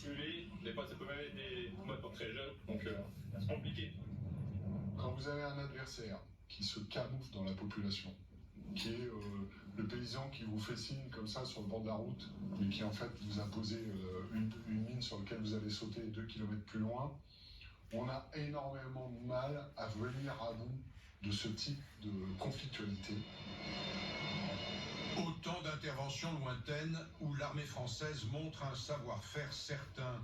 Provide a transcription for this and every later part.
dissimulé, des fois ça peut même être des combattants très jeunes, donc c'est compliqué. Quand vous avez un adversaire qui se camoufle dans la population, qui est le paysan qui vous fait signe comme ça sur le bord de la route, mais qui en fait vous a posé une mine sur laquelle vous allez sauter 2 kilomètres plus loin, on a énormément de mal à venir à bout de ce type de conflictualité. Autant d'interventions lointaines où l'armée française montre un savoir-faire certain,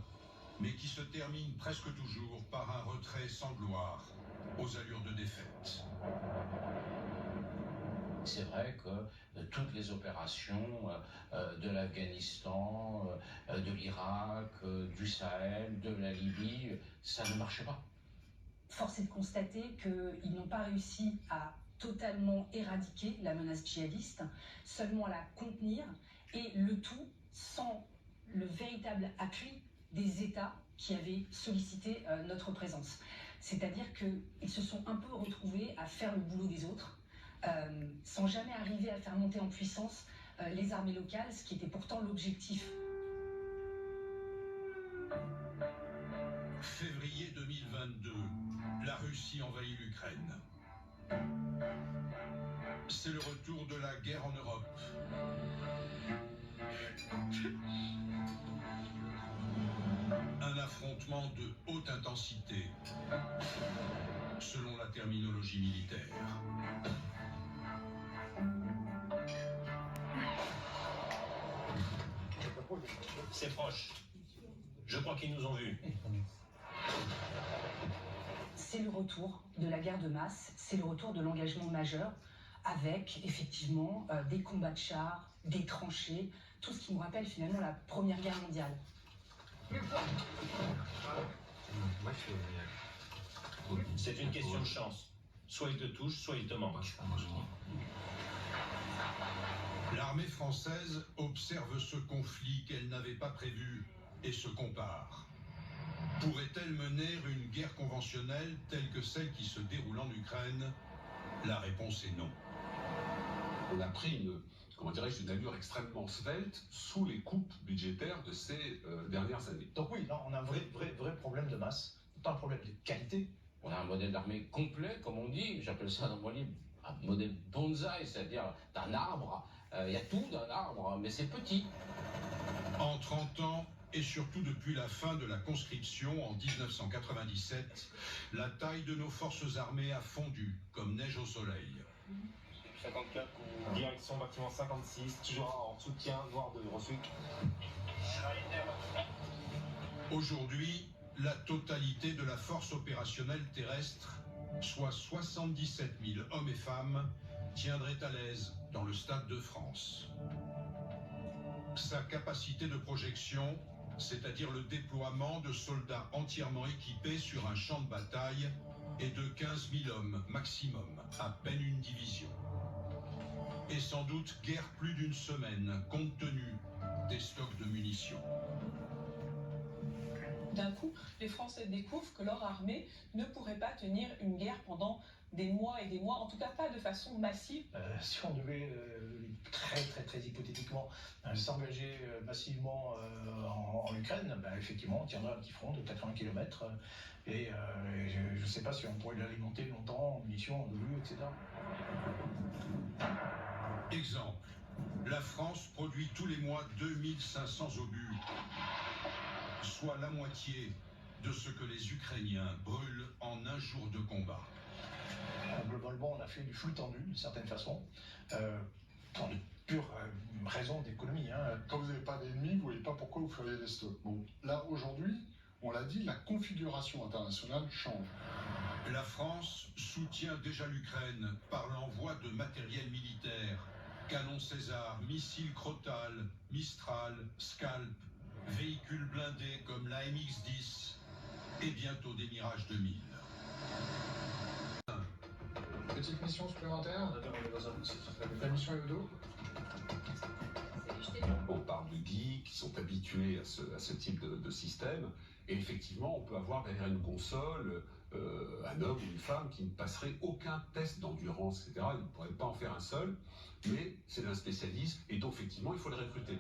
mais qui se termine presque toujours par un retrait sans gloire, aux allures de défaite. C'est vrai que toutes les opérations de l'Afghanistan, de l'Irak, du Sahel, de la Libye, ça ne marche pas. Force est de constater qu'ils n'ont pas réussi à totalement éradiquer la menace djihadiste, seulement à la contenir, et le tout sans le véritable appui des États qui avaient sollicité notre présence. C'est-à-dire qu'ils se sont un peu retrouvés à faire le boulot des autres, sans jamais arriver à faire monter en puissance les armées locales, ce qui était pourtant l'objectif. Février 2022, la Russie envahit l'Ukraine. C'est le retour de la guerre en Europe. Un affrontement de haute intensité, selon la terminologie militaire. C'est proche. Je crois qu'ils nous ont vus. C'est le retour de la guerre de masse, c'est le retour de l'engagement majeur, avec effectivement des combats de chars, des tranchées, tout ce qui nous rappelle finalement la Première Guerre mondiale. C'est une question de chance. Soit ils te touchent, soit ils te manquent. L'armée française observe ce conflit qu'elle n'avait pas prévu et se compare. Pourrait-elle mener une guerre conventionnelle telle que celle qui se déroule en Ukraine? La réponse est non. On a pris une allure extrêmement svelte sous les coupes budgétaires de ces dernières années. Donc oui, là, on a un vrai problème de masse, pas un problème de qualité. On a un modèle d'armée complet, comme on dit, j'appelle ça dans mon livre un modèle bonsaï, c'est-à-dire d'un arbre. Il y a tout d'un arbre, mais c'est petit. En 30 ans, et surtout depuis la fin de la conscription en 1997, la taille de nos forces armées a fondu comme neige au soleil. 54 ou direction bâtiment 56, toujours en soutien, voire de refus. Aujourd'hui, la totalité de la force opérationnelle terrestre, soit 77 000 hommes et femmes, tiendrait à l'aise dans le Stade de France. Sa capacité de projection, c'est-à-dire le déploiement de soldats entièrement équipés sur un champ de bataille, est de 15 000 hommes maximum, à peine une division. Et sans doute guère plus d'une semaine, compte tenu des stocks de munitions. D'un coup, les Français découvrent que leur armée ne pourrait pas tenir une guerre pendant des mois et des mois, en tout cas pas de façon massive. Si on devait très hypothétiquement s'engager massivement en Ukraine, effectivement on tiendrait un petit front de 80 km et je ne sais pas si on pourrait l'alimenter longtemps en munitions, en obus, etc. Exemple, la France produit tous les mois 2500 obus, soit la moitié de ce que les Ukrainiens brûlent en un jour de combat. Globalement, on a fait du flux tendu, d'une certaine façon, pour de pures raisons d'économie. Quand vous n'avez pas d'ennemis, vous ne voyez pas pourquoi vous feriez des stocks. Bon, là, aujourd'hui, on l'a dit, la configuration internationale change. La France soutient déjà l'Ukraine par l'envoi de matériel militaire, canons César, missiles Crotale, Mistral, Scalp, véhicules blindés comme la MX-10 et bientôt des Mirage 2000. Petite mission supplémentaire. La mission est au dos. On parle de geeks qui sont habitués à ce type de système. Et effectivement, on peut avoir derrière une console un homme ou une femme qui ne passerait aucun test d'endurance, etc. Il ne pourrait pas en faire un seul, mais c'est un spécialiste et donc effectivement, il faut le recruter.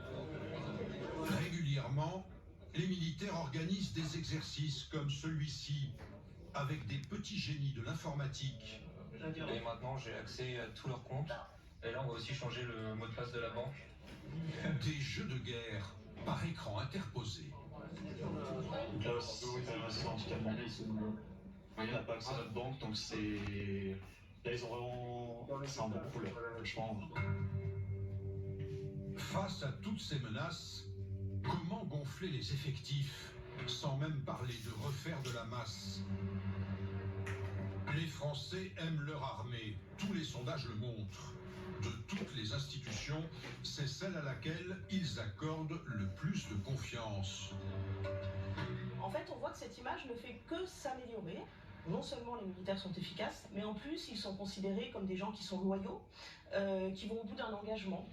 Régulièrement, les militaires organisent des exercices comme celui-ci, avec des petits génies de l'informatique. Et maintenant, j'ai accès à tous leurs comptes. Et là, on va aussi changer le mot de passe de la banque. Des jeux de guerre par écran interposé. Donc là, c'est un handicapant. On n'a pas accès à notre banque, donc c'est... Là, ils ont vraiment... C'est un bon coup, là, franchement. Face à toutes ces menaces, comment gonfler les effectifs, sans même parler de refaire de la masse? Les Français aiment leur armée, tous les sondages le montrent. De toutes les institutions, c'est celle à laquelle ils accordent le plus de confiance. En fait, on voit que cette image ne fait que s'améliorer. Non seulement les militaires sont efficaces, mais en plus, ils sont considérés comme des gens qui sont loyaux, qui vont au bout d'un engagement.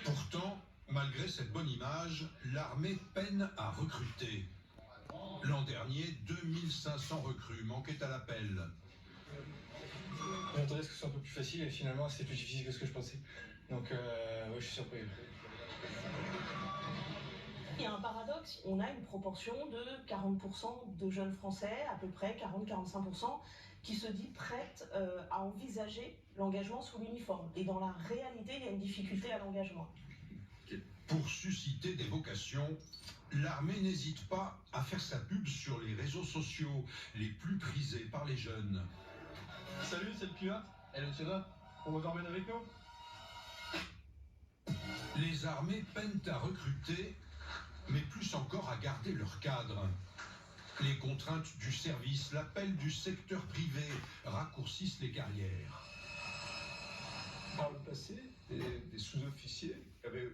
Pourtant, malgré cette bonne image, l'armée peine à recruter. L'an dernier, 2500 recrues manquaient à l'appel. J'attendais que ce soit un peu plus facile et finalement c'est plus difficile que ce que je pensais. Donc ouais, je suis surpris. Il y a un paradoxe, on a une proportion de 40% de jeunes Français, à peu près 40-45%, qui se dit prête à envisager l'engagement sous l'uniforme. Et dans la réalité, il y a une difficulté à l'engagement. Pour susciter des vocations, l'armée n'hésite pas à faire sa pub sur les réseaux sociaux les plus prisés par les jeunes. Salut, c'est le pilote. Et le pilote, on vous emmène avec nous? Les armées peinent à recruter, mais plus encore à garder leur cadre. Les contraintes du service, l'appel du secteur privé raccourcissent les carrières. Par le passé, des sous-officiers avaient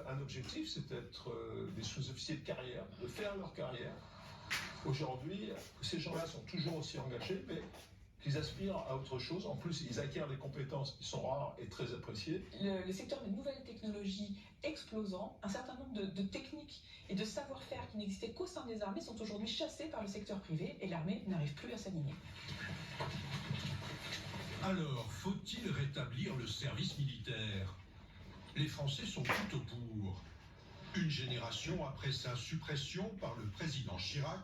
un objectif, c'était d'être des sous-officiers de carrière, de faire leur carrière. Aujourd'hui, ces gens-là sont toujours aussi engagés, mais qu'ils aspirent à autre chose. En plus, ils acquièrent des compétences qui sont rares et très appréciées. Le secteur des nouvelles technologies explosant, un certain nombre de techniques et de savoir-faire qui n'existaient qu'au sein des armées sont aujourd'hui chassés par le secteur privé et l'armée n'arrive plus à s'aligner. Alors, faut-il rétablir le service militaire? Les Français sont plutôt pour. Une génération après sa suppression par le président Chirac,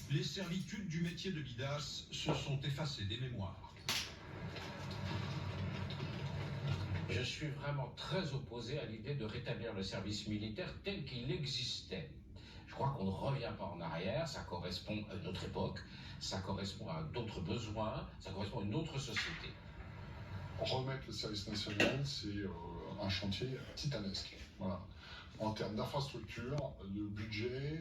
les servitudes du métier de l'IDAS se sont effacées des mémoires. Je suis vraiment très opposé à l'idée de rétablir le service militaire tel qu'il existait. Je crois qu'on ne revient pas en arrière, ça correspond à une autre époque, ça correspond à d'autres besoins, ça correspond à une autre société. Remettre le service national, c'est un chantier titanesque. Voilà. En termes d'infrastructure, de budget,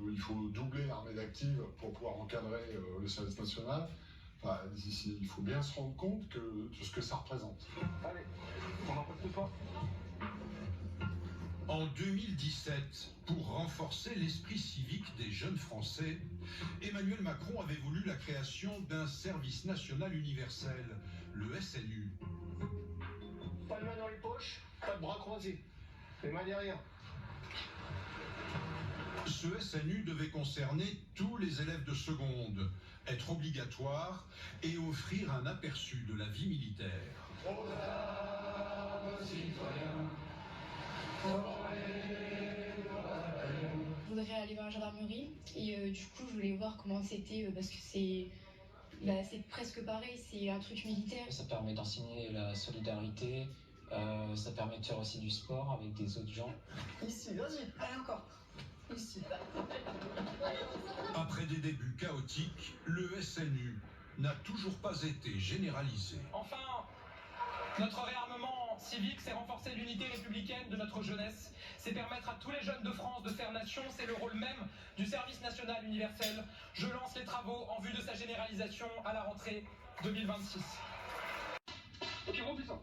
il faut doubler l'armée d'actifs pour pouvoir encadrer le service national. Enfin, il faut bien se rendre compte de ce que ça représente. Allez, on n'en peut pas. En 2017, pour renforcer l'esprit civique des jeunes Français, Emmanuel Macron avait voulu la création d'un service national universel, le SNU. Pas de main dans les poches, pas de bras croisés. Les mains derrière. Ce SNU devait concerner tous les élèves de seconde, être obligatoire et offrir un aperçu de la vie militaire. Je voudrais aller voir la gendarmerie et du coup je voulais voir comment c'était parce que c'est presque pareil, c'est un truc militaire. Ça permet d'enseigner la solidarité, ça permet de faire aussi du sport avec des autres gens. Ici, vas-y, allez encore. Ici. Après des débuts chaotiques, le SNU n'a toujours pas été généralisé. Enfin, notre réarmement civique, c'est renforcer l'unité républicaine de notre jeunesse. C'est permettre à tous les jeunes de France de faire nation. C'est le rôle même du service national universel. Je lance les travaux en vue de sa généralisation à la rentrée 2026. Ok, remplissant.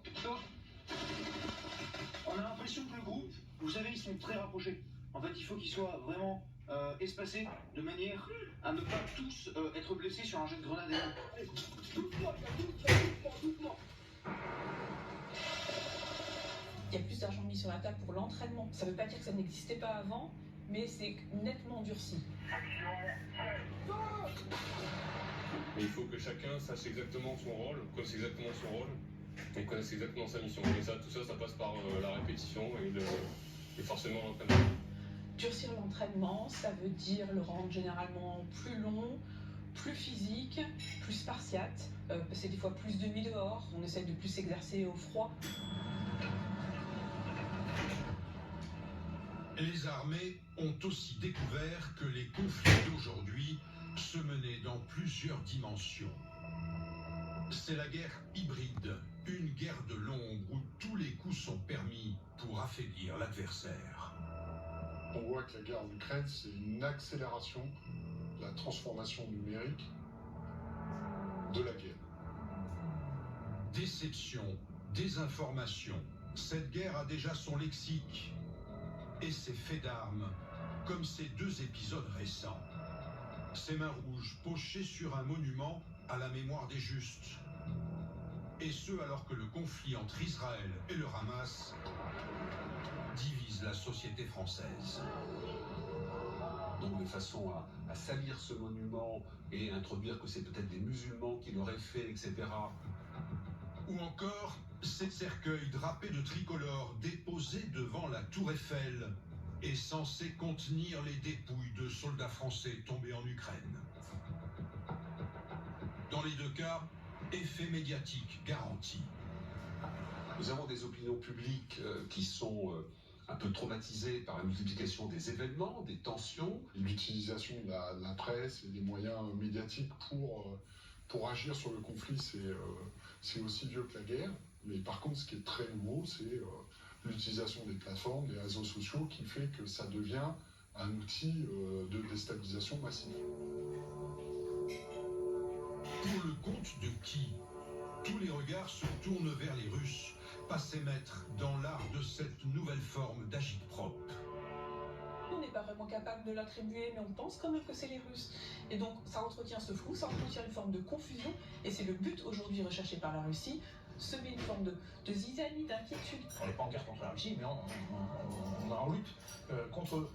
On a l'impression que le groupe, vous savez, ils sont très rapprochés. En fait, il faut qu'ils soient vraiment espacés de manière à ne pas tous être blessés sur un jet de grenade. Allez, doucement. Il y a plus d'argent mis sur la table pour l'entraînement. Ça ne veut pas dire que ça n'existait pas avant, mais c'est nettement durci. Il faut que chacun sache exactement son rôle, connaisse exactement son rôle et connaisse exactement sa mission. Et ça, tout ça, ça passe par la répétition et Et forcément l'entraînement. Durcir l'entraînement, ça veut dire le rendre généralement plus long, plus physique, plus spartiate. C'est des fois plus de nuit dehors, on essaie de plus s'exercer au froid. Les armées ont aussi découvert que les conflits d'aujourd'hui se menaient dans plusieurs dimensions. C'est la guerre hybride, une guerre de l'ombre où tous les coups sont permis pour affaiblir l'adversaire. On voit que la guerre en Ukraine, c'est une accélération de la transformation numérique de la guerre. Déception, désinformation, cette guerre a déjà son lexique et ses faits d'armes, comme ces deux épisodes récents. Ces mains rouges pochées sur un monument à la mémoire des justes. Et ce alors que le conflit entre Israël et le Hamas divise la société française. Donc de façon à salir ce monument et introduire que c'est peut-être des musulmans qui l'auraient fait, etc. Ou encore ces cercueils drapés de tricolores déposés devant la Tour Eiffel et censés contenir les dépouilles de soldats français tombés en Ukraine. Dans les deux cas, effet médiatique garanti. Nous avons des opinions publiques qui sont un peu traumatisées par la multiplication des événements, des tensions. L'utilisation de la presse et des moyens médiatiques pour agir sur le conflit, c'est aussi vieux que la guerre. Mais par contre, ce qui est très nouveau, c'est l'utilisation des plateformes, des réseaux sociaux, qui fait que ça devient un outil de déstabilisation massive. Pour le compte de qui? Tous les regards se tournent vers les Russes, passés maîtres dans l'art de cette nouvelle forme d'agitprop. On n'est pas vraiment capable de l'attribuer, mais on pense quand même que c'est les Russes. Et donc ça entretient ce flou, ça entretient une forme de confusion, et c'est le but aujourd'hui recherché par la Russie, semer une forme de zizanie, d'inquiétude. On n'est pas en guerre contre la Russie, mais on est en lutte contre eux.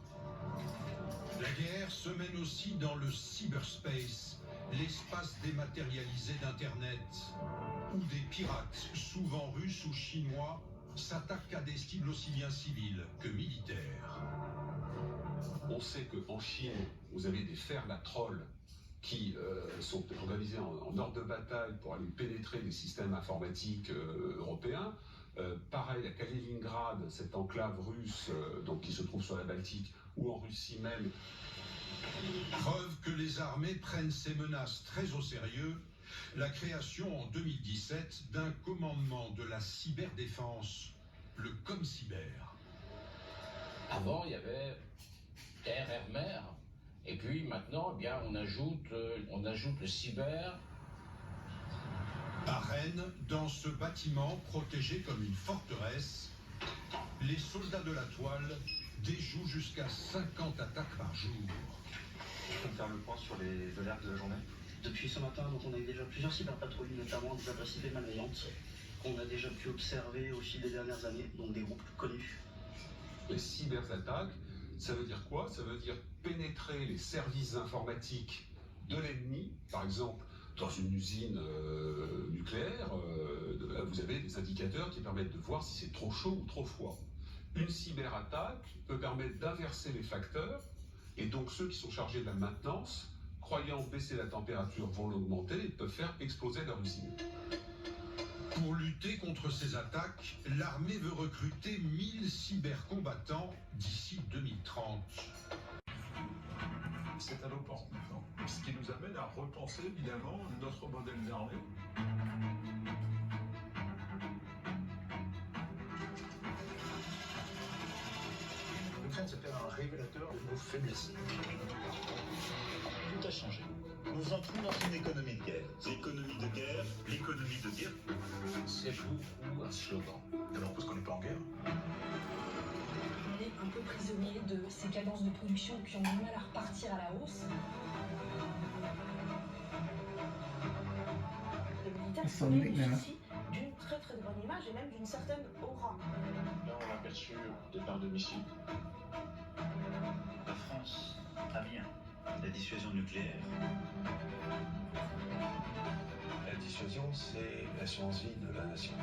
La guerre se mène aussi dans le cyberspace, l'espace dématérialisé d'Internet, où des pirates, souvent russes ou chinois, s'attaquent à des cibles aussi bien civiles que militaires. On sait qu'en Chine, vous avez des fers la troll qui sont organisés en ordre de bataille pour aller pénétrer les systèmes informatiques européens. Pareil à Kaliningrad, cette enclave russe donc, qui se trouve sur la Baltique, ou en Russie même. Preuve que les armées prennent ces menaces très au sérieux, la création en 2017 d'un commandement de la cyberdéfense, le ComCyber. Avant, il y avait terre, air, mer. Et puis maintenant, eh bien, on ajoute le cyber. À Rennes, dans ce bâtiment protégé comme une forteresse, les soldats de la toile déjouent jusqu'à 50 attaques par jour. Je peux faire le point sur les alertes de la journée. Depuis ce matin, donc, on a eu déjà plusieurs cyberpatrouilles, notamment des adresses IP malveillantes, qu'on a déjà pu observer au fil des dernières années, donc des groupes connus. Les cyberattaques, ça veut dire quoi? Ça veut dire pénétrer les services informatiques de l'ennemi, par exemple dans une usine nucléaire, vous avez des indicateurs qui permettent de voir si c'est trop chaud ou trop froid. Une cyberattaque peut permettre d'inverser les facteurs, et donc ceux qui sont chargés de la maintenance, croyant baisser la température, vont l'augmenter et peuvent faire exploser leur usine. Pour lutter contre ces attaques, l'armée veut recruter 1000 cybercombattants d'ici 2030. C'est galopant maintenant. Ce qui nous amène à repenser évidemment notre modèle d'armée. L'Ukraine, c'était un révélateur de nos faiblesses. Tout a changé. Nous entrons dans une économie de guerre. L'économie de guerre, l'économie de guerre. C'est beaucoup un slogan. D'abord parce qu'on n'est pas en guerre. On est un peu prisonnier de ces cadences de production qui ont du mal à repartir à la hausse. Les militaires bénéficient d'une très très bonne image et même d'une certaine aura. Là, on a aperçu des parts de missiles. La France a bien la dissuasion nucléaire. La dissuasion, c'est l'assurance vie de la nation.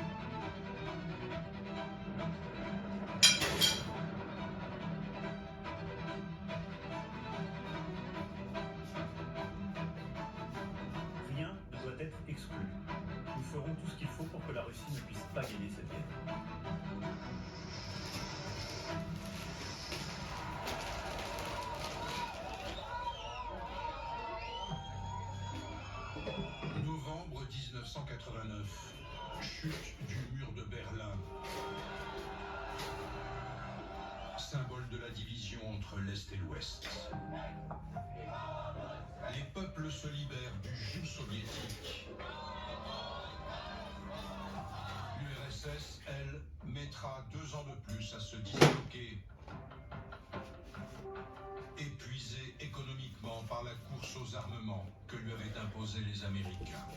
avons tout ce qu'il faut pour que la Russie ne puisse pas gagner cette guerre. Novembre 1989, chute du mur de Berlin. Symbole de la division entre l'Est et l'Ouest. Les peuples se libèrent du joug soviétique. L'URSS, elle, mettra 2 ans de plus à se disloquer. Épuisée économiquement par la course aux armements que lui avaient imposé les Américains.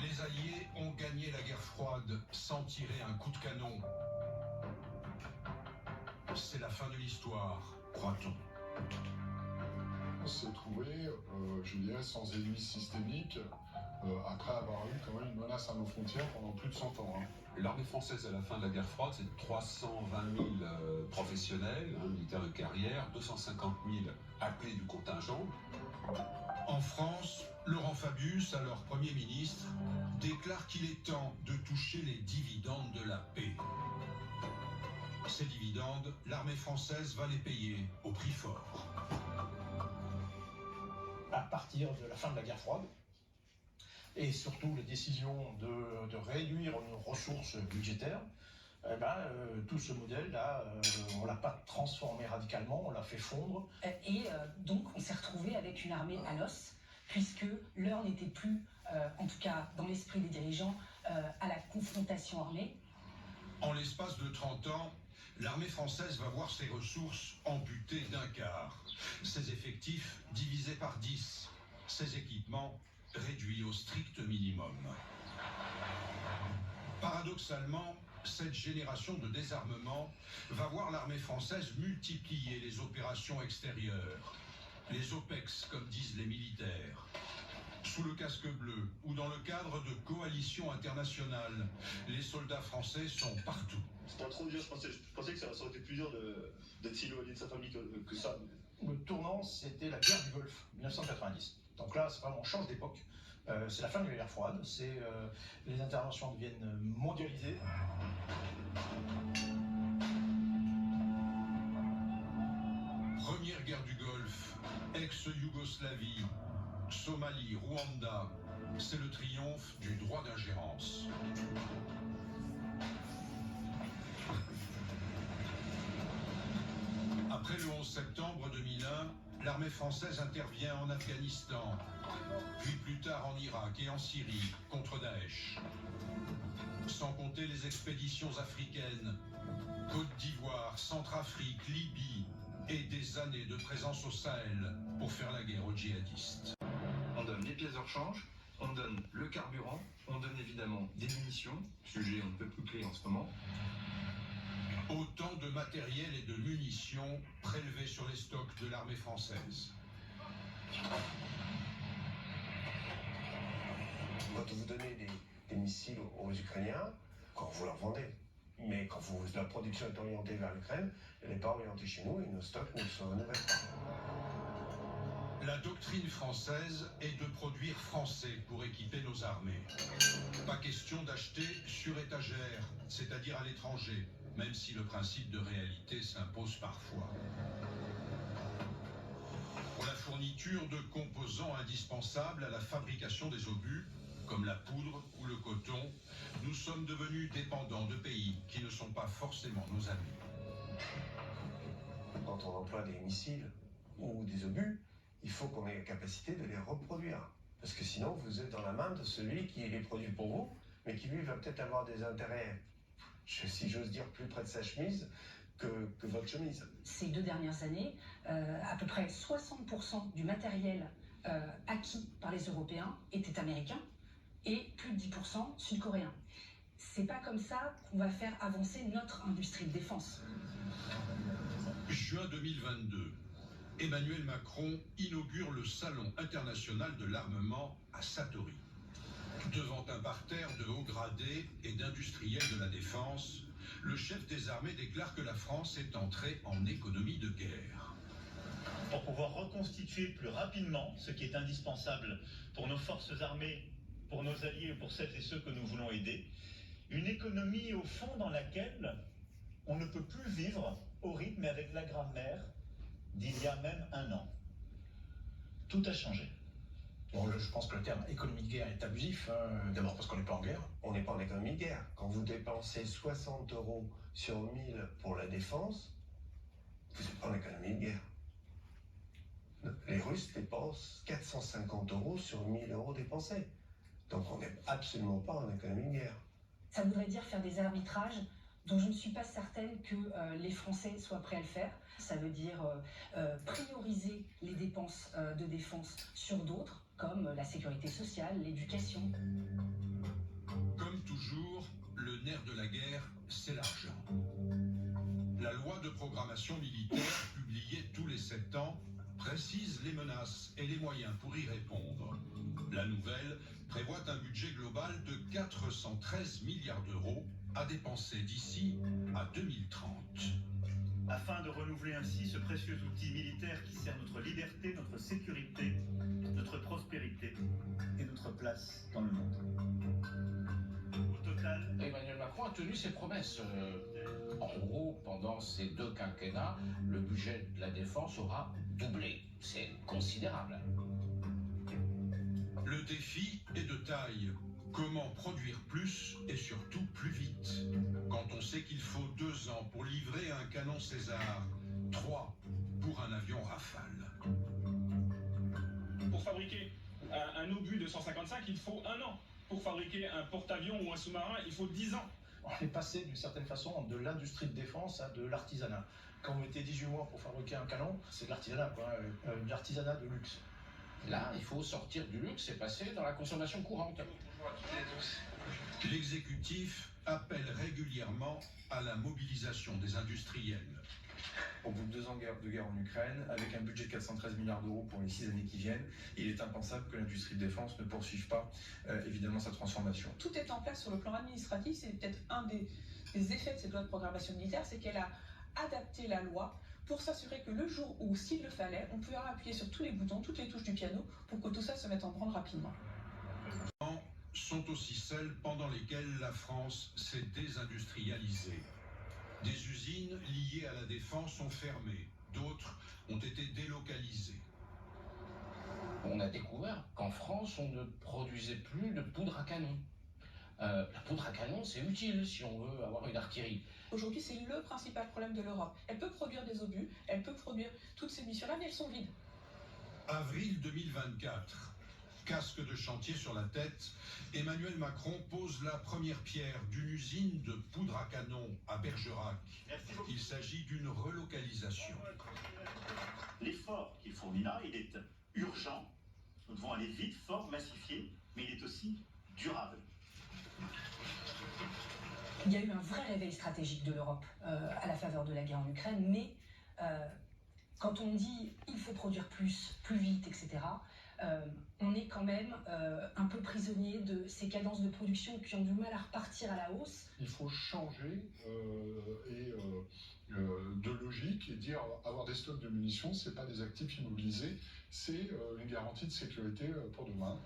Les Alliés ont gagné la guerre froide sans tirer un coup de canon. C'est la fin de l'histoire, croit-on. On s'est trouvé, je dirais, sans ennemis systémiques, après avoir eu quand même une menace à nos frontières pendant plus de 100 ans. Hein. L'armée française à la fin de la guerre froide, c'est 320 000 professionnels, militaires de carrière, 250 000 appelés du contingent. En France, Laurent Fabius, alors Premier ministre, déclare qu'il est temps de toucher les dividendes de la paix. Ces dividendes, l'armée française va les payer au prix fort. À partir de la fin de la guerre froide, et surtout les décisions de réduire nos ressources budgétaires, tout ce modèle-là, on ne l'a pas transformé radicalement, on l'a fait fondre. Donc on s'est retrouvé avec une armée à l'os, puisque l'heure n'était plus, en tout cas dans l'esprit des dirigeants, à la confrontation armée. En l'espace de 30 ans, l'armée française va voir ses ressources amputées d'un quart, ses effectifs divisés par 10, ses équipements réduits au strict minimum. Paradoxalement, cette génération de désarmement va voir l'armée française multiplier les opérations extérieures, les OPEX comme disent les militaires. Sous le casque bleu ou dans le cadre de coalitions internationales, les soldats français sont partout. C'est pas trop dur, je pensais que ça aurait été plus dur d'être si éloigné de sa famille que ça. Le tournant, c'était la guerre du Golfe, 1990. Donc là, c'est vraiment, on change d'époque. C'est la fin de la guerre froide, les interventions deviennent mondialisées. Première guerre du Golfe, ex-Yougoslavie, Somalie, Rwanda, c'est le triomphe du droit d'ingérence. Après le 11 septembre 2001, l'armée française intervient en Afghanistan, puis plus tard en Irak et en Syrie contre Daesh. Sans compter les expéditions africaines, Côte d'Ivoire, Centrafrique, Libye et des années de présence au Sahel pour faire la guerre aux djihadistes. On donne les pièces de rechange, on donne le carburant, on donne évidemment des munitions, sujet on ne peut plus clé en ce moment. Autant de matériel et de munitions prélevés sur les stocks de l'armée française. Quand vous donnez des missiles aux Ukrainiens, quand vous leur vendez, mais quand la production est orientée vers l'Ukraine, elle n'est pas orientée chez nous et nos stocks ne se renouvellent pas. La doctrine française est de produire français pour équiper nos armées. Pas question d'acheter sur étagère, c'est-à-dire à l'étranger, même si le principe de réalité s'impose parfois. Pour la fourniture de composants indispensables à la fabrication des obus, comme la poudre ou le coton, nous sommes devenus dépendants de pays qui ne sont pas forcément nos amis. Quand on emploie des missiles ou des obus, il faut qu'on ait la capacité de les reproduire. Parce que sinon, vous êtes dans la main de celui qui les produit pour vous, mais qui lui va peut-être avoir des intérêts, si j'ose dire, plus près de sa chemise que votre chemise. Ces 2 dernières années, à peu près 60% du matériel acquis par les Européens était américain et plus de 10% sud-coréen. C'est pas comme ça qu'on va faire avancer notre industrie de défense. Juin 2022, Emmanuel Macron inaugure le Salon international de l'armement à Satory. Devant un parterre de hauts gradés et d'industriels de la défense, le chef des armées déclare que la France est entrée en économie de guerre. pour pouvoir reconstituer plus rapidement ce qui est indispensable pour nos forces armées, pour nos alliés et pour celles et ceux que nous voulons aider. Une économie au fond dans laquelle on ne peut plus vivre au rythme et avec la grammaire d'il y a même un an. Tout a changé. Bon, je pense que le terme économie de guerre est abusif, d'abord parce qu'on n'est pas en guerre. On n'est pas en économie de guerre. Quand vous dépensez 60 € sur 1000 pour la défense, vous n'êtes pas en économie de guerre. Les Russes dépensent 450 € sur 1000 € dépensés. Donc on n'est absolument pas en économie de guerre. Ça voudrait dire faire des arbitrages dont je ne suis pas certaine que les Français soient prêts à le faire. Ça veut dire prioriser les dépenses de défense sur d'autres, comme la sécurité sociale, l'éducation. Comme toujours, le nerf de la guerre, c'est l'argent. La loi de programmation militaire, publiée tous les 7 ans, précise les menaces et les moyens pour y répondre. La nouvelle prévoit un budget global de 413 milliards d'euros à dépenser d'ici à 2030. Afin de renouveler ainsi ce précieux outil militaire qui sert notre liberté, notre sécurité, notre prospérité et notre place dans le monde. Au total, Emmanuel Macron a tenu ses promesses. En gros, pendant ces 2 quinquennats, le budget de la défense aura doublé. C'est considérable. Le défi est de taille. Comment produire plus et surtout plus vite? Quand on sait qu'il faut 2 ans pour livrer un canon César, 3 pour un avion Rafale. Pour fabriquer un obus de 155, il faut 1 an. Pour fabriquer un porte-avions ou un sous-marin, il faut 10 ans. On est passé d'une certaine façon de l'industrie de défense à de l'artisanat. Quand on mettait 18 mois pour fabriquer un canon, c'est de l'artisanat, quoi, de l'artisanat de luxe. Là, il faut sortir du luxe et passer dans la consommation courante. L'exécutif appelle régulièrement à la mobilisation des industriels. Au bout de 2 ans de guerre en Ukraine, avec un budget de 413 milliards d'euros pour les 6 années qui viennent, il est impensable que l'industrie de défense ne poursuive pas évidemment sa transformation. Tout est en place sur le plan administratif, c'est peut-être un des effets de cette loi de programmation militaire, c'est qu'elle a adapté la loi pour s'assurer que le jour où, s'il le fallait, on pouvait appuyer sur tous les boutons, toutes les touches du piano, pour que tout ça se mette en branle rapidement. Sont aussi celles pendant lesquelles la France s'est désindustrialisée. Des usines liées à la défense ont fermé, d'autres ont été délocalisées. On a découvert qu'en France, on ne produisait plus de poudre à canon. La poudre à canon, c'est utile si on veut avoir une artillerie. Aujourd'hui, c'est le principal problème de l'Europe. Elle peut produire des obus, elle peut produire toutes ces missions-là, mais elles sont vides. Avril 2024. Casque de chantier sur la tête, Emmanuel Macron pose la première pierre d'une usine de poudre à canon à Bergerac. Il s'agit d'une relocalisation. l'effort qu'il fournit là, il est urgent. Nous devons aller vite, fort, massifier, mais il est aussi durable. Il y a eu un vrai réveil stratégique de l'Europe à la faveur de la guerre en Ukraine, mais quand on dit il faut produire plus, plus vite, etc., on est quand même un peu prisonnier de ces cadences de production qui ont du mal à repartir à la hausse. Il faut changer de logique et dire avoir des stocks de munitions, c'est pas des actifs immobilisés, c'est une garantie de sécurité pour demain.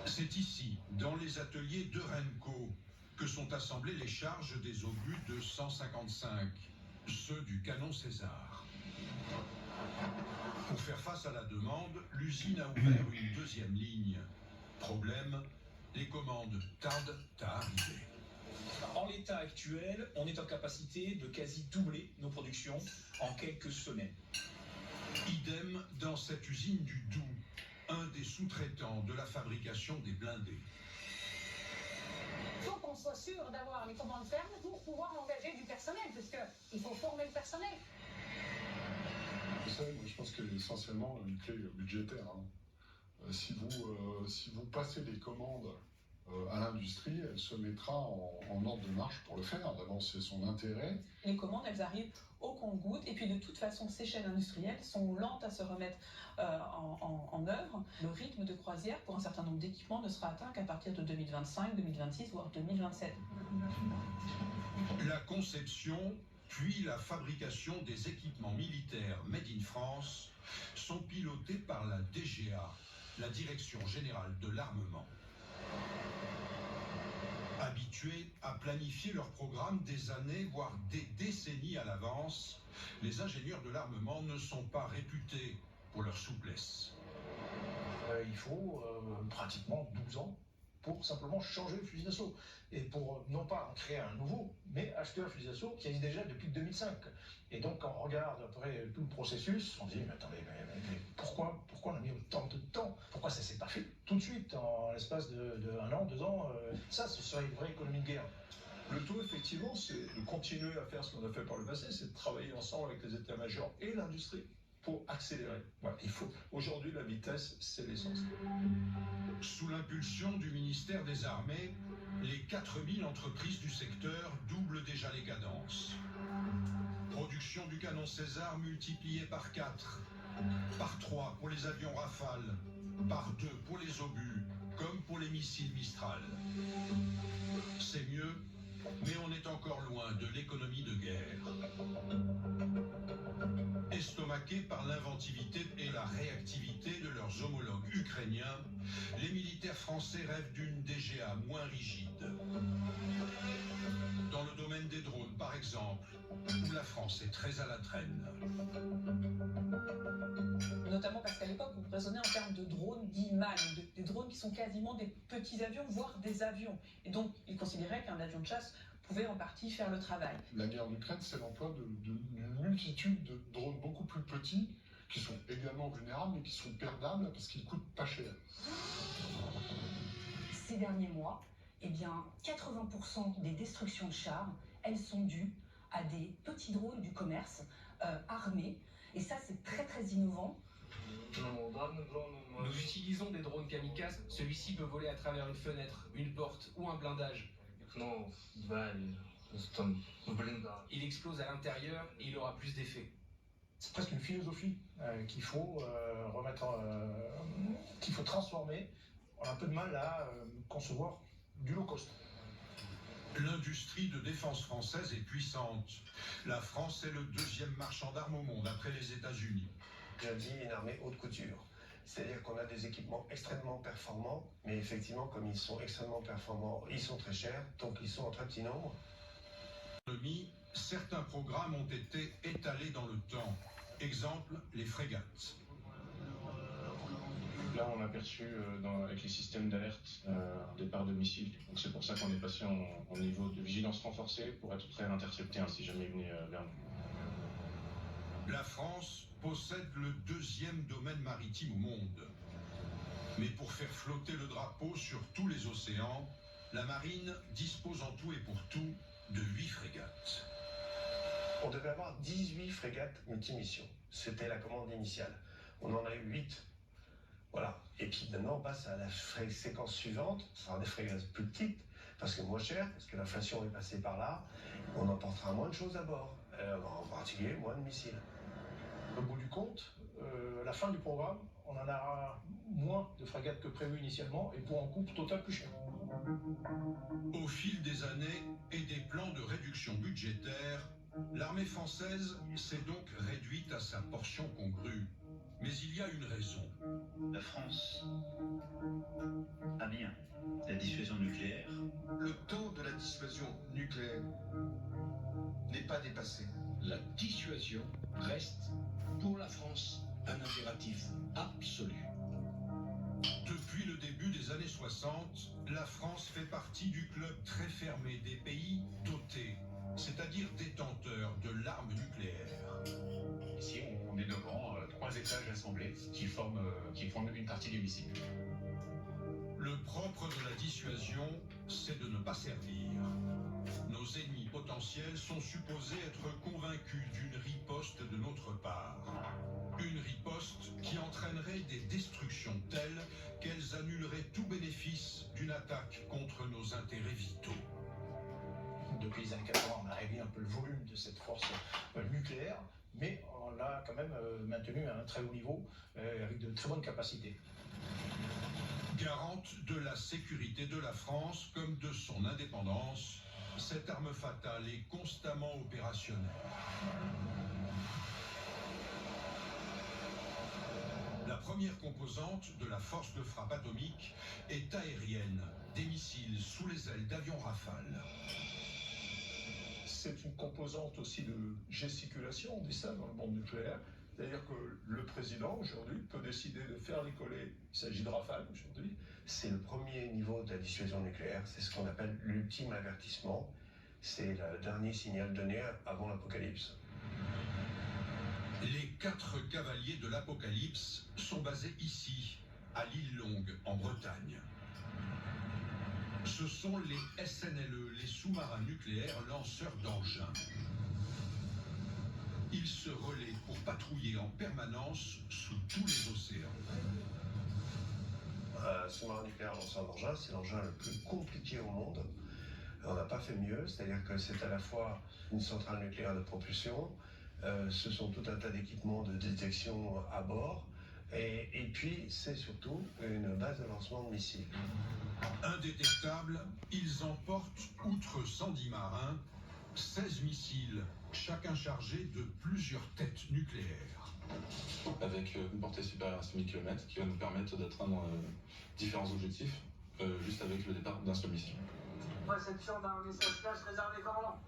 C'est ici, dans les ateliers de Renco, que sont assemblées les charges des obus de 155, ceux du canon César. Pour faire face à la demande, l'usine a ouvert une deuxième ligne. Problème, les commandes tardent à arriver. En l'état actuel, on est en capacité de quasi doubler nos productions en quelques semaines. Idem dans cette usine du Doubs, un des sous-traitants de la fabrication des blindés. Il faut qu'on soit sûr d'avoir les commandes fermes pour pouvoir engager du personnel, parce qu'il faut former le personnel. Vous savez, moi je pense qu'il y a essentiellement une clé budgétaire. Si vous passez des commandes à l'industrie, elle se mettra en ordre de marche pour le faire. D'abord, c'est son intérêt. Les commandes, elles arrivent au compte-gouttes, et puis de toute façon, ces chaînes industrielles sont lentes à se remettre en œuvre. Le rythme de croisière pour un certain nombre d'équipements ne sera atteint qu'à partir de 2025, 2026, voire 2027. La conception puis la fabrication des équipements militaires Made in France sont pilotés par la DGA, la Direction Générale de l'Armement. Habitués à planifier leur programme des années, voire des décennies à l'avance, les ingénieurs de l'armement ne sont pas réputés pour leur souplesse. Il faut pratiquement 12 ans pour simplement changer le fusil d'assaut. Et pour non pas en créer un nouveau, mais acheter un fusil d'assaut qui existe déjà depuis 2005. Et donc quand on regarde après tout le processus, on dit mais attendez, mais pourquoi on a mis autant de temps? Pourquoi ça ne s'est pas fait tout de suite, en l'espace de 1 an, 2 ans? Ça, ce serait une vraie économie de guerre. Le tout, effectivement, c'est de continuer à faire ce qu'on a fait par le passé, c'est de travailler ensemble avec les états-majors et l'industrie pour accélérer. Voilà, il faut. Aujourd'hui, la vitesse, c'est l'essentiel. Sous l'impulsion du ministère des Armées, les 4000 entreprises du secteur doublent déjà les cadences. Production du canon César multipliée par 4, par 3 pour les avions Rafale, par 2 pour les obus, comme pour les missiles Mistral. C'est mieux, mais on est encore loin de l'économie de guerre. Estomaqués par l'inventivité et la réactivité de leurs homologues ukrainiens, les militaires français rêvent d'une DGA moins rigide. Dans le domaine des drones, par exemple, où la France est très à la traîne. Notamment parce qu'à l'époque, on raisonnait en termes de drones dits mâles, des drones qui sont quasiment des petits avions, voire des avions. Et donc, ils considéraient qu'un avion de chasse pouvait en partie faire le travail. La guerre d'Ukraine, c'est l'emploi d'une multitude de drones beaucoup plus petits, qui sont également vulnérables, mais qui sont perdables parce qu'ils coûtent pas cher. Ces derniers mois, eh bien, 80% des destructions de chars, elles sont dues à des petits drones du commerce armés. Et ça, c'est très très innovant. Nous utilisons des drones kamikazes. Celui-ci peut voler à travers une fenêtre, une porte ou un blindage. Il explose à l'intérieur et il aura plus d'effet. C'est presque une philosophie qu'il faut qu'il faut transformer. On a un peu de mal à concevoir du low cost. L'industrie de défense française est puissante. La France est le 2e marchand d'armes au monde, après les États-Unis. J'ai dit une armée haute couture. C'est-à-dire qu'on a des équipements extrêmement performants, mais effectivement, comme ils sont extrêmement performants, ils sont très chers, donc ils sont en très petit nombre. Certains programmes ont été étalés dans le temps. Exemple, les frégates. Là, on a perçu avec les systèmes d'alerte un départ de missiles. Donc c'est pour ça qu'on est passé en niveau de vigilance renforcée pour être prêt à intercepter si jamais il venait vers nous. La France possède le 2e domaine maritime au monde. Mais pour faire flotter le drapeau sur tous les océans, la marine dispose en tout et pour tout de 8 frégates. On devait avoir 18 frégates multimissions. C'était la commande initiale. On en a eu 8. Voilà. Et puis maintenant, on passe à la séquence suivante. Ce sera des frégates plus petites, parce que moins chères, parce que l'inflation est passée par là. On emportera moins de choses à bord. En particulier, moins de missiles. Au bout du compte, à la fin du programme, on en aura moins de frégates que prévu initialement et pour un coût total plus cher. Au fil des années et des plans de réduction budgétaire, l'armée française s'est donc réduite à sa portion congrue. Mais il y a une raison. La France a bien la dissuasion nucléaire. Le temps de la dissuasion nucléaire n'est pas dépassé. La dissuasion reste pour la France un impératif absolu. Depuis le début des années 60, la France fait partie du club très fermé des pays dotés, c'est-à-dire détenteurs de l'arme nucléaire. Ici, on est devant 3 étages assemblés qui forment une partie du missile. Le propre de la dissuasion, c'est de ne pas servir. Nos ennemis potentiels sont supposés être convaincus d'une riposte de notre part. Une riposte qui entraînerait des destructions telles qu'elles annuleraient tout bénéfice d'une attaque contre nos intérêts vitaux. Depuis les années 80, on a réduit un peu le volume de cette force nucléaire, mais on l'a quand même maintenu à un très haut niveau, avec de très bonnes capacités. Garante de la sécurité de la France comme de son indépendance, Cette arme fatale est constamment opérationnelle. La première composante de la force de frappe atomique est aérienne, des missiles sous les ailes d'avions Rafale. C'est une composante aussi de gesticulation, on dit ça dans le monde nucléaire. C'est-à-dire que le président, aujourd'hui, peut décider de faire décoller, il s'agit de Rafale aujourd'hui. C'est le premier niveau de la dissuasion nucléaire, c'est ce qu'on appelle l'ultime avertissement. C'est le dernier signal donné avant l'apocalypse. Les 4 cavaliers de l'Apocalypse sont basés ici, à l'île Longue, en Bretagne. Ce sont les SNLE, les sous-marins nucléaires lanceurs d'engins. Ils se relaient pour patrouiller en permanence sous tous les océans. Un sous-marin nucléaire lanceur d'engins, c'est l'engin le plus compliqué au monde. On n'a pas fait mieux, c'est-à-dire que c'est à la fois une centrale nucléaire de propulsion, ce sont tout un tas d'équipements de détection à bord, et puis c'est surtout une base de lancement de missiles. Indétectables, ils emportent, outre 110 marins, 16 missiles, chacun chargé de plusieurs têtes nucléaires. Avec une portée supérieure à 6000 km qui va nous permettre d'atteindre différents objectifs juste avec le départ d'un seul missile. Réception d'un message flash réservé commandant.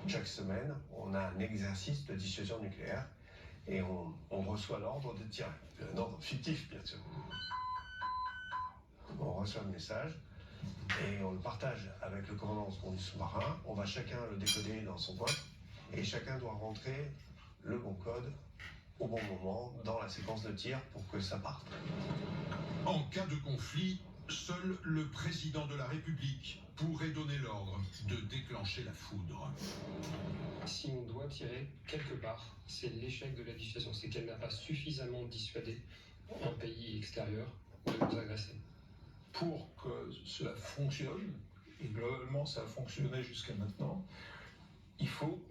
Chaque semaine, on a un exercice de dissuasion nucléaire et on reçoit l'ordre de tirer. Un ordre fictif, bien sûr. On reçoit le message et on le partage avec le commandant du sous-marin. On va chacun le décoder dans son coin et chacun doit rentrer le bon code au bon moment dans la séquence de tir pour que ça parte. En cas de conflit, seul le président de la République pourrait donner l'ordre de déclencher la foudre. Si on doit tirer quelque part, c'est l'échec de la dissuasion, c'est qu'elle n'a pas suffisamment dissuadé un pays extérieur de nous agresser. Pour que cela fonctionne, et globalement ça a fonctionné jusqu'à maintenant, il faut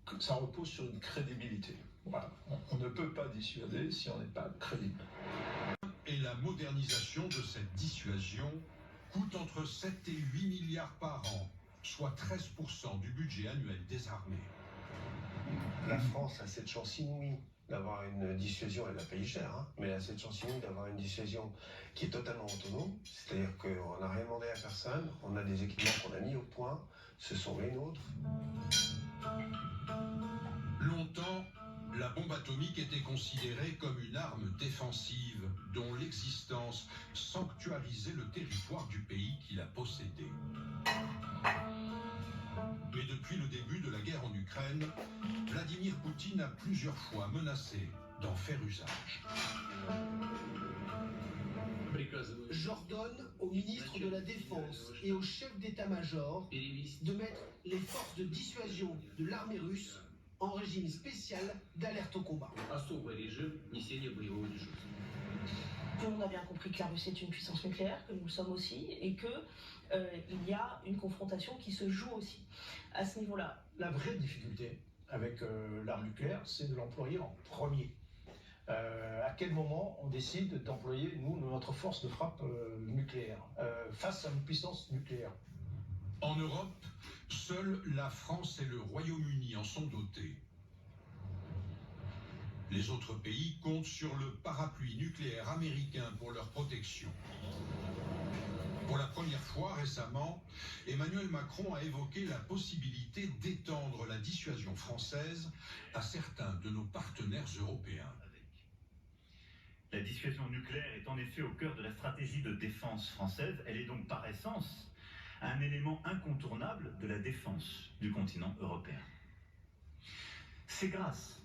que ça repose sur une crédibilité. Voilà. On ne peut pas dissuader si on n'est pas crédible. Et la modernisation de cette dissuasion coûte entre 7 et 8 milliards par an, soit 13% du budget annuel des armées. La France a cette chance inouïe d'avoir une dissuasion, elle la paye cher, hein, mais elle a cette chance inouïe d'avoir une dissuasion qui est totalement autonome, c'est-à-dire qu'on n'a rien demandé à personne, on a des équipements qu'on a mis au point, ce sont les nôtres. Longtemps, la bombe atomique était considérée comme une arme défensive dont l'existence sanctuarisait le territoire du pays qui la possédait. Mais depuis le début de la guerre en Ukraine, Vladimir Poutine a plusieurs fois menacé d'en faire usage. J'ordonne au ministre de la Défense et au chef d'état-major de mettre les forces de dissuasion de l'armée russe en régime spécial d'alerte au combat. On a bien compris que la Russie est une puissance nucléaire, que nous le sommes aussi, et qu'il y a une confrontation qui se joue aussi à ce niveau-là. La vraie difficulté avec l'arme nucléaire, c'est de l'employer en premier. À quel moment on décide d'employer, nous, notre force de frappe nucléaire face à une puissance nucléaire? En Europe, seuls la France et le Royaume-Uni en sont dotés. Les autres pays comptent sur le parapluie nucléaire américain pour leur protection. Pour la première fois récemment, Emmanuel Macron a évoqué la possibilité d'étendre la dissuasion française à certains de nos partenaires européens. La dissuasion nucléaire est en effet au cœur de la stratégie de défense française. Elle est donc par essence un élément incontournable de la défense du continent européen. C'est grâce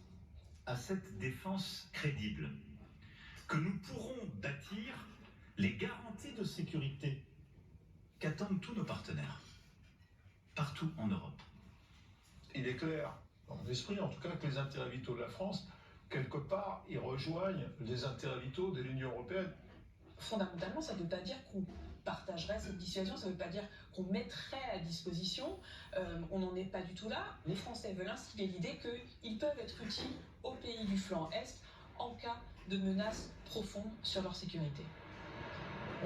à cette défense crédible que nous pourrons bâtir les garanties de sécurité qu'attendent tous nos partenaires, partout en Europe. Il est clair, dans mon esprit en tout cas, que les intérêts vitaux de la France, quelque part, ils rejoignent les intérêts vitaux de l'Union européenne. Fondamentalement, ça ne veut pas dire qu'on partagerait cette dissuasion, ça ne veut pas dire qu'on mettrait à disposition, on n'en est pas du tout là. Les Français veulent instiller l'idée qu'ils peuvent être utiles aux pays du flanc Est en cas de menace profonde sur leur sécurité.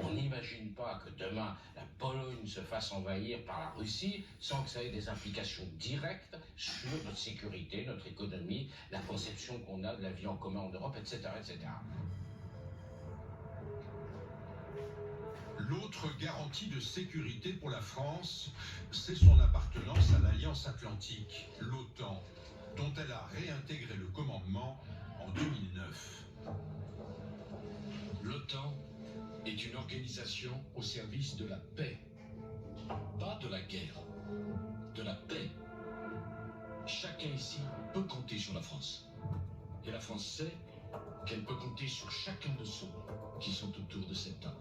On n'imagine pas que demain, la Pologne se fasse envahir par la Russie sans que ça ait des implications directes sur notre sécurité, notre économie, la conception qu'on a de la vie en commun en Europe, etc., etc. L'autre garantie de sécurité pour la France, c'est son appartenance à l'Alliance Atlantique, l'OTAN, dont elle a réintégré le commandement en 2009. L'OTAN est une organisation au service de la paix, pas de la guerre, de la paix. Chacun ici peut compter sur la France. Et la France sait qu'elle peut compter sur chacun de ceux qui sont autour de cette table.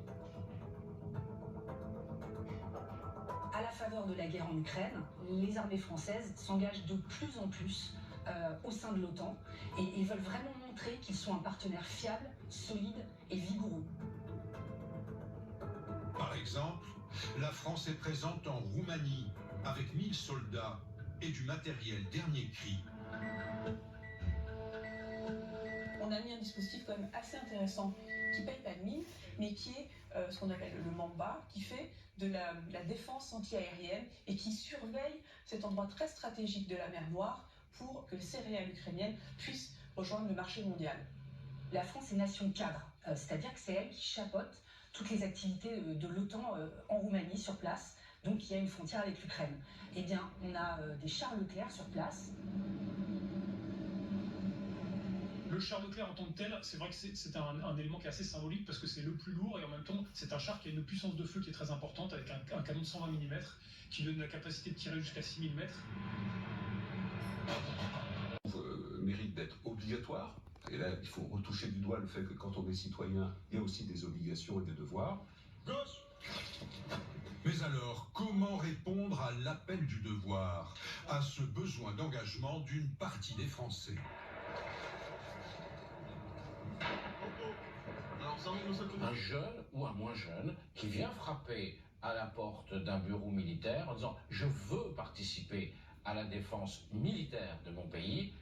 À la faveur de la guerre en Ukraine, les armées françaises s'engagent de plus en plus au sein de l'OTAN et veulent vraiment montrer qu'ils sont un partenaire fiable, solide et vigoureux. Par exemple, la France est présente en Roumanie avec 1000 soldats et du matériel dernier cri. On a mis un dispositif quand même assez intéressant qui paye pas de mine, mais qui est ce qu'on appelle le Mamba, qui fait de la défense anti-aérienne et qui surveille cet endroit très stratégique de la mer Noire pour que les céréales ukrainiennes puissent rejoindre le marché mondial. La France est nation cadre, c'est-à-dire que c'est elle qui chapeaute toutes les activités de l'OTAN en Roumanie sur place, donc il y a une frontière avec l'Ukraine. Eh bien, on a des chars Leclerc sur place. Le char Leclerc en tant que tel, c'est vrai que c'est un élément qui est assez symbolique parce que c'est le plus lourd et en même temps c'est un char qui a une puissance de feu qui est très importante avec un canon de 120 mm qui donne la capacité de tirer jusqu'à 6000 mètres. Mérite d'être obligatoire. Et là, il faut retoucher du doigt le fait que quand on est citoyen, il y a aussi des obligations et des devoirs. Gauche. Mais alors, comment répondre à l'appel du devoir, à ce besoin d'engagement d'une partie des Français ? Un jeune ou un moins jeune qui vient frapper à la porte d'un bureau militaire en disant « je veux participer à la défense militaire de mon pays »,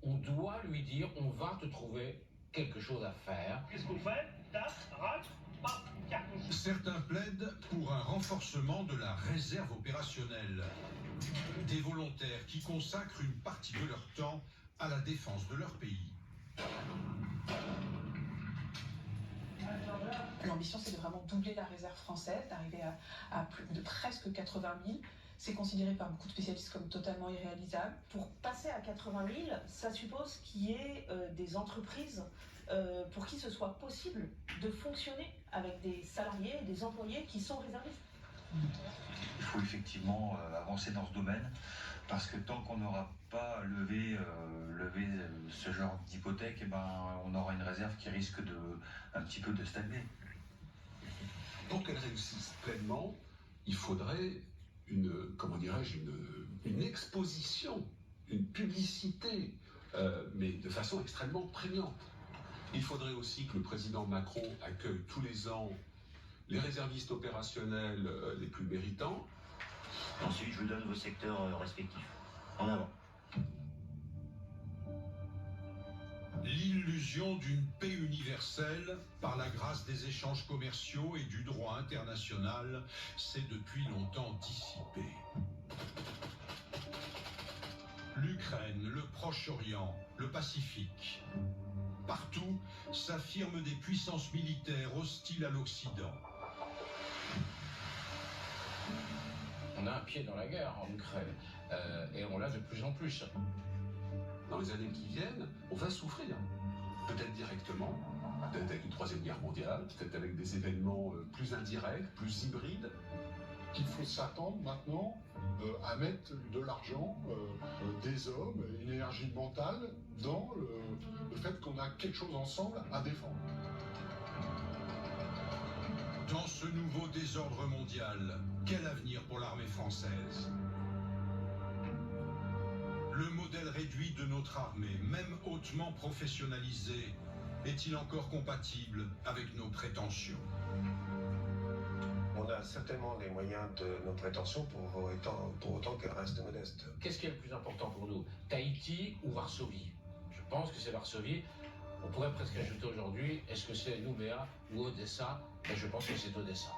on doit lui dire « on va te trouver quelque chose à faire ». Qu'est-ce qu'on fait? Certains plaident pour un renforcement de la réserve opérationnelle. Des volontaires qui consacrent une partie de leur temps à la défense de leur pays. L'ambition, c'est de vraiment doubler la réserve française, d'arriver à plus de presque 80 000. C'est considéré par beaucoup de spécialistes comme totalement irréalisable. Pour passer à 80 000, ça suppose qu'il y ait des entreprises pour qui ce soit possible de fonctionner avec des salariés et des employés qui sont réservistes. Il faut effectivement avancer dans ce domaine parce que tant qu'on n'aura pas levé ce genre d'hypothèque, eh ben, on aura une réserve qui risque un petit peu de stagner. Pour qu'elle réussisse pleinement, il faudrait une exposition, une publicité, mais de façon extrêmement prégnante. Il faudrait aussi que le président Macron accueille tous les ans les réservistes opérationnels les plus méritants. Ensuite, je vous donne vos secteurs respectifs. En avant. L'illusion d'une paix universelle par la grâce des échanges commerciaux et du droit international s'est depuis longtemps dissipée. L'Ukraine, le Proche-Orient, le Pacifique. Partout s'affirment des puissances militaires hostiles à l'Occident. On a un pied dans la guerre en Ukraine, et on l'a de plus en plus. Dans les années qui viennent, on va souffrir. Peut-être directement, peut-être avec une troisième guerre mondiale, peut-être avec des événements plus indirects, plus hybrides. Qu'il faut s'attendre maintenant à mettre de l'argent, des hommes, une énergie mentale dans le fait qu'on a quelque chose ensemble à défendre. Dans ce nouveau désordre mondial, quel avenir pour l'armée française ? Le modèle réduit de notre armée, même hautement professionnalisée, est-il encore compatible avec nos prétentions ? On a certainement les moyens de nos prétentions pour autant qu'elles restent modestes. Qu'est-ce qui est le plus important pour nous ? Tahiti ou Varsovie ? Je pense que c'est Varsovie. On pourrait presque ajouter aujourd'hui, est-ce que c'est Nouméa ou Odessa? Mais je pense que c'est Odessa.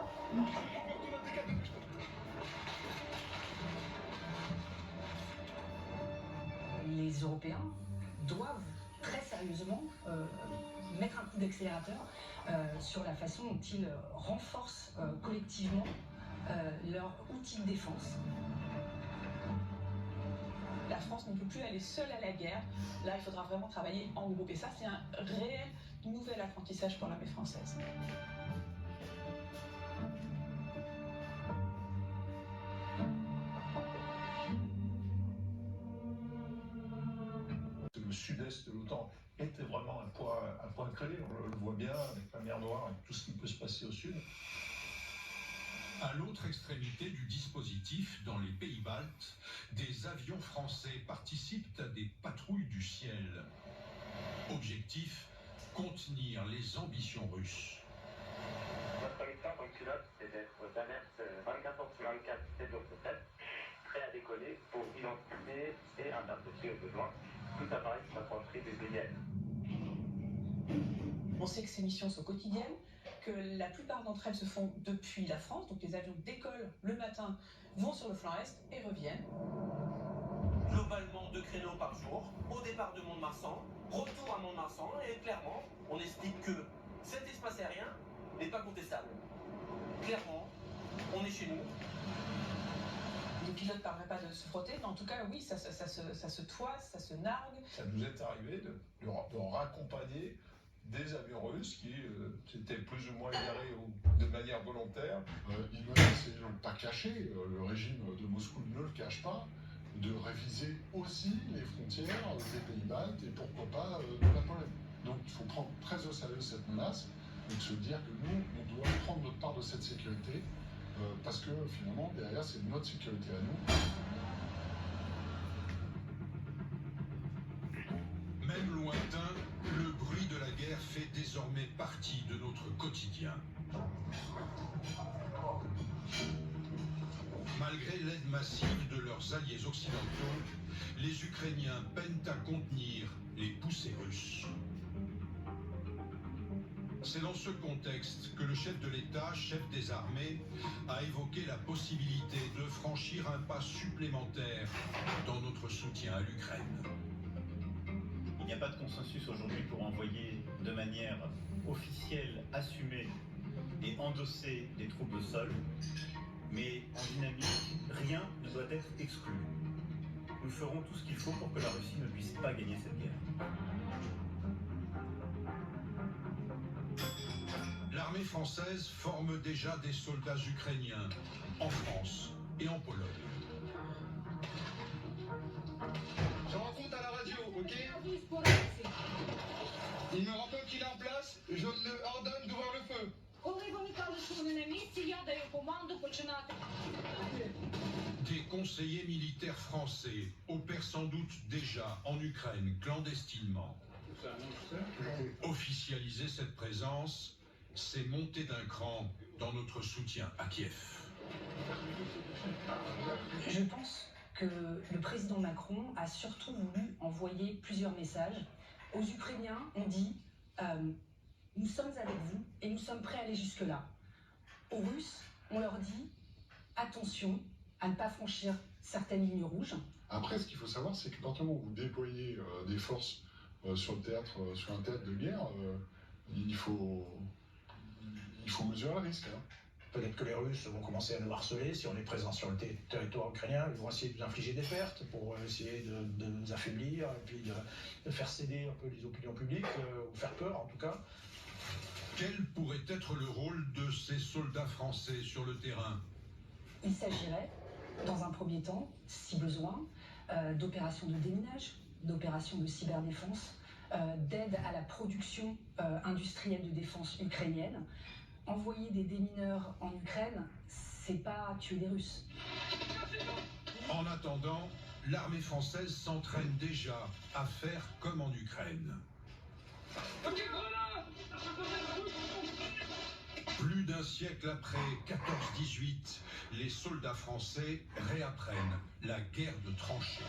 Les Européens doivent très sérieusement mettre un coup d'accélérateur sur la façon dont ils renforcent collectivement leur outil de défense. La France ne peut plus aller seule à la guerre. Là, il faudra vraiment travailler en groupe. Et ça, c'est un réel nouvel apprentissage pour l'armée française. Le sud-est de l'OTAN était vraiment un point clé. On le voit bien avec la mer Noire et tout ce qui peut se passer au sud. À l'autre extrémité du dispositif, dans les pays baltes, des avions français participent à des patrouilles du ciel. Objectif, contenir les ambitions russes. Notre mission comme pilote, c'est d'être aux alertes 24 heures sur 24, 7 jours sur 7, prêt à décoller pour identifier et intercepter au besoin tout appareil qui soit construit des BDL. On sait que ces missions sont quotidiennes, que la plupart d'entre elles se font depuis la France, donc les avions décollent le matin, vont sur le flanc est et reviennent. Globalement 2 créneaux par jour, au départ de Mont-de-Marsan, retour à Mont-de-Marsan, et clairement, on explique que cet espace aérien n'est pas contestable. Clairement, on est chez nous. Les pilotes ne parleraient pas de se frotter, mais en tout cas, oui, ça se toise, ça se nargue. Ça nous est arrivé de raccompagner des avions russes qui s'étaient plus ou moins égarés de manière volontaire. Ils ne l'ont pas caché, le régime de Moscou ne le cache pas, de réviser aussi les frontières des pays baltes et pourquoi pas de la Pologne. Donc il faut prendre très au sérieux cette menace et de se dire que nous, on doit prendre notre part de cette sécurité parce que finalement, derrière, c'est notre sécurité à nous. Même lointain, le bruit de la guerre fait désormais partie de notre quotidien. Malgré l'aide massive de leurs alliés occidentaux, les Ukrainiens peinent à contenir les poussées russes. C'est dans ce contexte que le chef de l'État, chef des armées, a évoqué la possibilité de franchir un pas supplémentaire dans notre soutien à l'Ukraine. Il n'y a pas de consensus aujourd'hui pour envoyer de manière officielle, assumée et endosser des troupes au sol, mais en dynamique, rien ne doit être exclu. Nous ferons tout ce qu'il faut pour que la Russie ne puisse pas gagner cette guerre. L'armée française forme déjà des soldats ukrainiens en France et en Pologne. Je raconte à la radio, ok? Il me rappelle qu'il est en place, je lui ordonne d'ouvrir le feu. Des conseillers militaires français opèrent sans doute déjà en Ukraine clandestinement. Officialiser cette présence, c'est monter d'un cran dans notre soutien à Kiev. Je pense que le président Macron a surtout voulu envoyer plusieurs messages. Aux Ukrainiens, on dit nous sommes avec vous et nous sommes prêts à aller jusque-là. Aux Russes, on leur dit attention à ne pas franchir certaines lignes rouges. Après, ce qu'il faut savoir, c'est que quand vous déployez des forces sur un théâtre de guerre, il faut mesurer le risque. Hein. Peut-être que les Russes vont commencer à nous harceler si on est présent sur le territoire ukrainien. Ils vont essayer de nous infliger des pertes pour essayer de nous affaiblir et puis de faire céder un peu les opinions publiques, ou faire peur en tout cas. Quel pourrait être le rôle de ces soldats français sur le terrain? Il s'agirait, dans un premier temps, si besoin, d'opérations de déminage, d'opérations de cyberdéfense, d'aide à la production industrielle de défense ukrainienne. Envoyer des démineurs en Ukraine, c'est pas tuer les Russes. En attendant, l'armée française s'entraîne déjà à faire comme en Ukraine. Plus d'un siècle après 14-18, les soldats français réapprennent la guerre de tranchées.